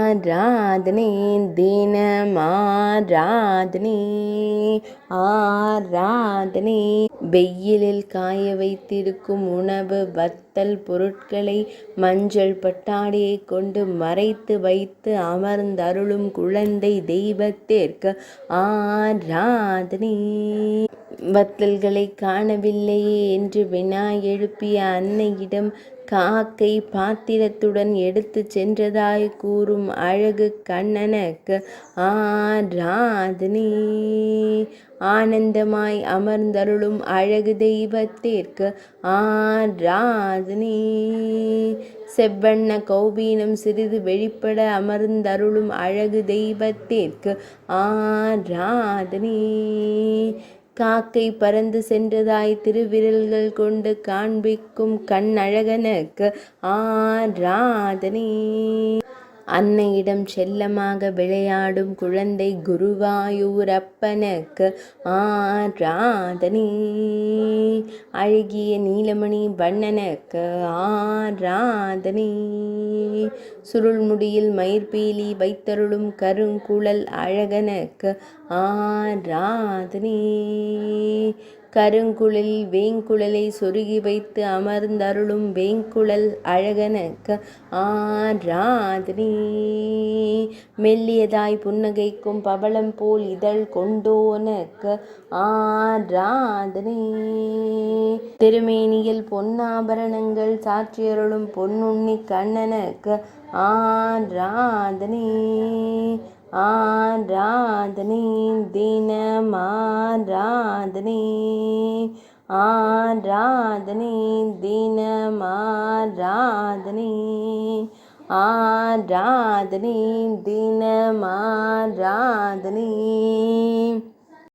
ஆராதனை தினமாராதனை ஆராதனை. வெயிலில் காய வைத்திருக்கும் உணவு வத்தல் பொருட்களை மஞ்சள் பட்டாடையை கொண்டு மறைத்து வைத்து அமர்ந்தருளும் குழந்தை தெய்வத்திற்கு ஆராதனை. வத்தல்களை காணவில்லையே என்று வினா எழுப்பிய அன்னையிடம் காக்கை பாத்திரத்துடன் எடுத்து சென்றதாய் கூறும் அழகு கண்ணனுக்கு ஆராதனை. ஆனந்தமாய் அமர்ந்தருளும் அழகு தெய்வத்திற்கு ஆராதனை. செவ்வண்ண கௌபீனம் சிறிது வெளிப்பட அமர்ந்தருளும் அழகு தெய்வத்திற்கு ஆராதனை. காக்கை பறந்து சென்றதாய் திருவிரல்கள் கொண்டு காண்பிக்கும் கண்ணழகனுக்கு ஆராதனை. அன்னையிடம் செல்லமாக விளையாடும் குழந்தை குருவாயூரப்பனுக்கு ஆராதனை. அழகிய நீலமணி வண்ணனுக்கு ஆராதனை. சுருள்முடியில் மயிர்பீலி வைத்தருளும் கருங்குழல் அழகனுக்கு ஆராதனை. கருங்குழல் வேங்குழலை சொருகி வைத்து அமர்ந்தருளும் வேங்குழல் அழகனுக்கு ஆராதனை. மெல்லியதாய் புன்னகைக்கும் பவளம் போல் இதழ் கொண்டோனுக்கு ஆராதனை. திருமேனியில் பொன்னாபரணங்கள் சாற்றியருளும் பொன்னுண்ணி கண்ணனுக்கு ஆராதனை. ஆராதனை தினமாராதனை ஆராதனை தினமாராதனை ஆராதனை தினமாராதனை.